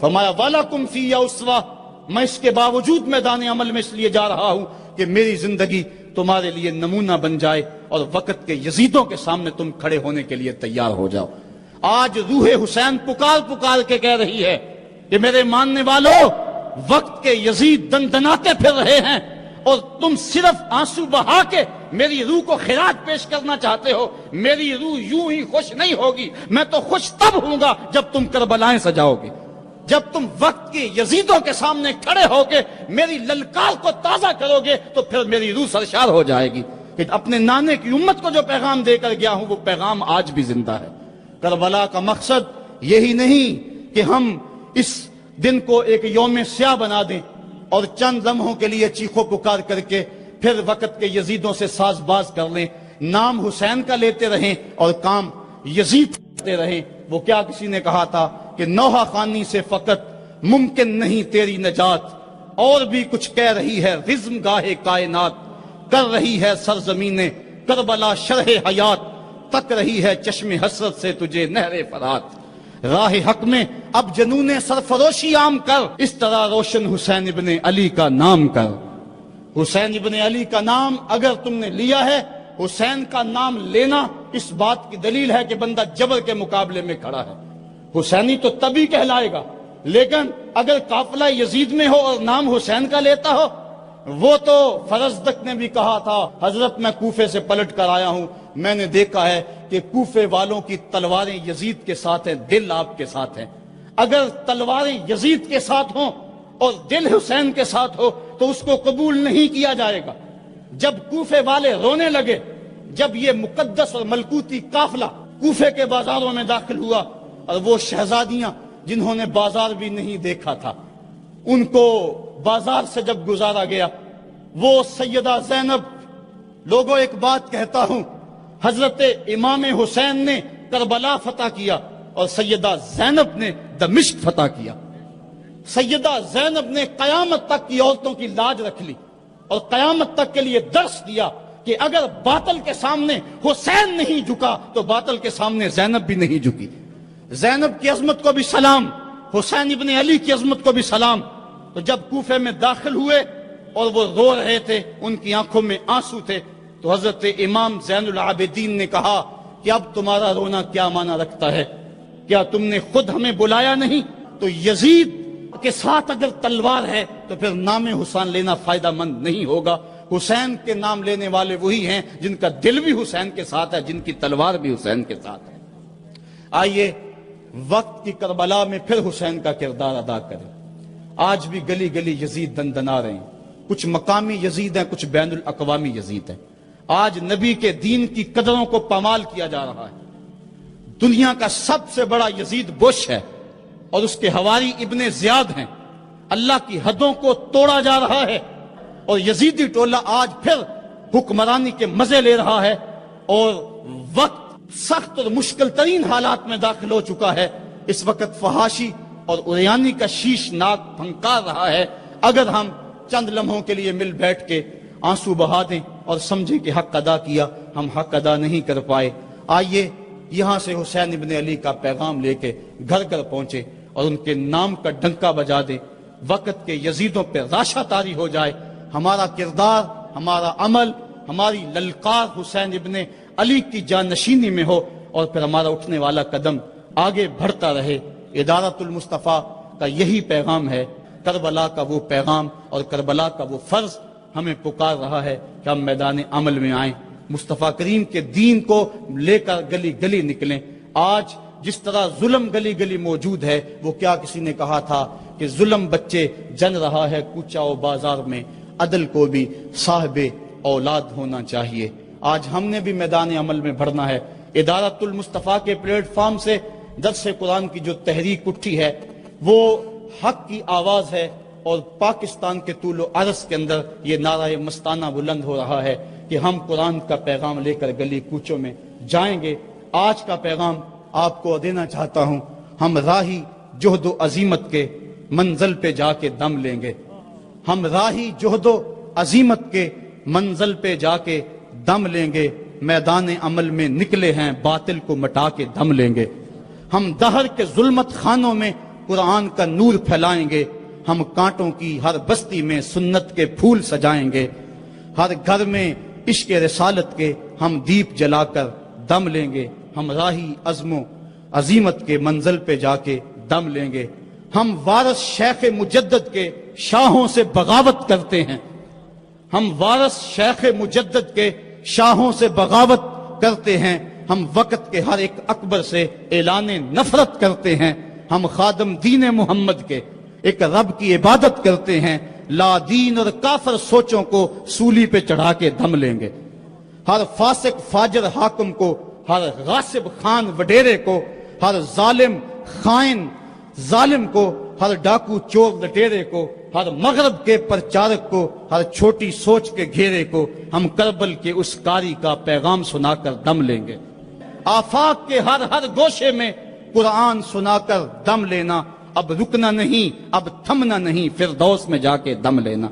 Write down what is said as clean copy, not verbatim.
فرمایا وَلَكُمْ فِيَّ أُسْوَةٌ، میں اس کے باوجود میدان عمل میں اس لیے جا رہا ہوں کہ میری زندگی تمہارے لیے نمونہ بن جائے اور وقت کے یزیدوں کے سامنے تم کھڑے ہونے کے لیے تیار ہو جاؤ۔ آج روح حسین پکار کے کہہ رہی ہے کہ میرے ماننے والوں، وقت کے یزید دندناتے پھر رہے ہیں اور تم صرف آنسو بہا کے میری روح کو خراج پیش کرنا چاہتے ہو۔ میری روح یوں ہی خوش نہیں ہوگی، میں تو خوش تب ہوں گا جب تم کربلائیں سجاؤ گے، جب تم وقت کے یزیدوں کے سامنے کھڑے ہو کے میری للکار کو تازہ کرو گے تو پھر میری روح سرشار ہو جائے گی کہ اپنے نانے کی امت کو جو پیغام دے کر گیا ہوں وہ پیغام آج بھی زندہ ہے۔ کربلا کا مقصد یہی نہیں کہ ہم اس دن کو ایک یوم سیاہ بنا دیں اور چند لمحوں کے لیے چیخو پکار کر کے پھر وقت کے یزیدوں سے ساز باز کر لیں، نام حسین کا لیتے رہیں اور کام یزید کرتے رہیں۔ وہ کیا کسی نے کہا تھا کہ نوحہ خوانی سے فقط ممکن نہیں تیری نجات، اور بھی کچھ کہہ رہی ہے رزم گاہ کائنات، کر رہی ہے سرزمین کربلا شرح حیات، تک رہی ہے چشم حسرت سے تجھے نہر فرات۔ راہ حق میں اب جنون سرفروشی عام کر، اس طرح روشن حسین ابن علی کا نام کر۔ حسین ابن علی کا نام اگر تم نے لیا ہے، حسین کا نام لینا اس بات کی دلیل ہے کہ بندہ جبر کے مقابلے میں کھڑا ہے۔ حسینی تو تبھی کہلائے گا، لیکن اگر قافلہ یزید میں ہو اور نام حسین کا لیتا ہو، وہ تو فرزدق نے بھی کہا تھا حضرت میں کوفے سے پلٹ کر آیا ہوں، میں نے دیکھا ہے کہ کوفے والوں کی تلواریں یزید کے ساتھ ہیں، دل آپ کے ساتھ ہیں۔ اگر تلواریں یزید کے ساتھ ہوں اور دل حسین کے ساتھ ہو تو اس کو قبول نہیں کیا جائے گا۔ جب کوفے والے رونے لگے، جب یہ مقدس اور ملکوتی قافلہ کوفے کے بازاروں میں داخل ہوا اور وہ شہزادیاں جنہوں نے بازار بھی نہیں دیکھا تھا، ان کو بازار سے جب گزارا گیا، وہ سیدہ زینب، لوگوں ایک بات کہتا ہوں، حضرت امام حسین نے کربلا فتح کیا اور سیدہ زینب نے دمشق فتح کیا۔ سیدہ زینب نے قیامت تک کی عورتوں کی لاج رکھ لی اور قیامت تک کے لیے درس دیا کہ اگر باطل کے سامنے حسین نہیں جھکا تو باطل کے سامنے زینب بھی نہیں جھکی۔ زینب کی عظمت کو بھی سلام، حسین ابن علی کی عظمت کو بھی سلام۔ تو جب کوفے میں داخل ہوئے اور وہ رو رہے تھے، ان کی آنکھوں میں آنسو تھے، تو حضرت امام زین العابدین نے کہا کہ اب تمہارا رونا کیا معنی رکھتا ہے؟ کیا تم نے خود ہمیں بلایا نہیں؟ تو یزید کے ساتھ اگر تلوار ہے تو پھر نام حسین لینا فائدہ مند نہیں ہوگا۔ حسین کے نام لینے والے وہی ہیں جن کا دل بھی حسین کے ساتھ ہے، جن کی تلوار بھی حسین کے ساتھ ہے۔ آئیے وقت کی کربلا میں پھر حسین کا کردار ادا کریں۔ آج بھی گلی گلی یزید دندنا رہے ہیں، کچھ مقامی یزید ہیں، کچھ بین الاقوامی یزید ہیں۔ آج نبی کے دین کی قدروں کو پامال کیا جا رہا ہے۔ دنیا کا سب سے بڑا یزید بش ہے اور اس کے حواری ابن زیاد ہیں۔ اللہ کی حدوں کو توڑا جا رہا ہے اور یزیدی ٹولہ آج پھر حکمرانی کے مزے لے رہا ہے، اور وقت سخت اور مشکل ترین حالات میں داخل ہو چکا ہے۔ اس وقت فحاشی اور عریانی کا شیش ناک پھنکار رہا ہے۔ اگر ہم چند لمحوں کے لیے مل بیٹھ کے آنسو بہا دیں اور سمجھیں کہ حق ادا کیا، ہم حق ادا نہیں کر پائے۔ آئیے یہاں سے حسین ابن علی کا پیغام لے کے گھر گھر پہنچے اور ان کے نام کا ڈنکا بجا دیں، وقت کے یزیدوں پہ راشا طاری ہو جائے۔ ہمارا کردار، ہمارا عمل، ہماری للکار حسین ابن علی کی جانشینی میں ہو، اور پھر ہمارا اٹھنے والا قدم آگے بڑھتا رہے۔ ادارت المصطفیٰ کا یہی پیغام ہے، کربلا کا وہ پیغام اور کربلا کا وہ فرض ہمیں پکار رہا ہے کہ ہم میدان عمل میں آئیں، مصطفیٰ کریم کے دین کو لے کر گلی گلی نکلیں۔ آج جس طرح ظلم گلی گلی موجود ہے، وہ کیا کسی نے کہا تھا کہ ظلم بچے جن رہا ہے کوچہ و بازار میں، عدل کو بھی صاحب اولاد ہونا چاہیے۔ آج ہم نے بھی میدان عمل میں بڑھنا ہے۔ ادارت المصطفیٰ کے پلیٹ فارم سے درس قرآن کی جو تحریک اٹھی ہے، وہ حق کی آواز ہے، اور پاکستان کے طول و عرض کے اندر یہ نعرہ مستانہ بلند ہو رہا ہے کہ ہم قرآن کا پیغام لے کر گلی کوچوں میں جائیں گے۔ آج کا پیغام آپ کو دینا چاہتا ہوں، ہم راہی جہد و عزیمت کے منزل پہ جا کے دم لیں گے۔ ہم راہی جہد و عزیمت کے منزل پہ جا کے دم لیں گے، میدان عمل میں نکلے ہیں باطل کو مٹا کے دم لیں گے۔ ہم دہر کے ظلمت خانوں میں قرآن کا نور پھیلائیں گے، ہم کانٹوں کی ہر بستی میں سنت کے پھول سجائیں گے، ہر گھر میں عشق رسالت کے ہم دیپ جلا کر دم لیں گے، ہم راہی عزم و عزیمت کے منزل پہ جا کے دم لیں گے، ہم وارث شیخ مجدد کے شاہوں سے بغاوت کرتے ہیں، ہم وارث شیخ مجدد کے شاہوں سے بغاوت کرتے ہیں، ہم وقت کے ہر ایک اکبر سے اعلان نفرت کرتے ہیں، ہم خادم دین محمد کے ایک رب کی عبادت کرتے ہیں، لا دین اور کافر سوچوں کو سولی پہ چڑھا کے دم لیں گے، ہر فاسق فاجر حاکم کو، ہر غاصب خان وڈیرے کو، ہر ظالم خائن ظالم کو، ہر ڈاکو چور لٹیرے کو، ہر مغرب کے پرچارک کو، ہر چھوٹی سوچ کے گھیرے کو ہم کربل کے اس کاری کا پیغام سنا کر دم لیں گے۔ آفاق کے ہر گوشے میں قرآن سنا کر دم لینا، اب رکنا نہیں، اب تھمنا نہیں، فردوس میں جا کے دم لینا۔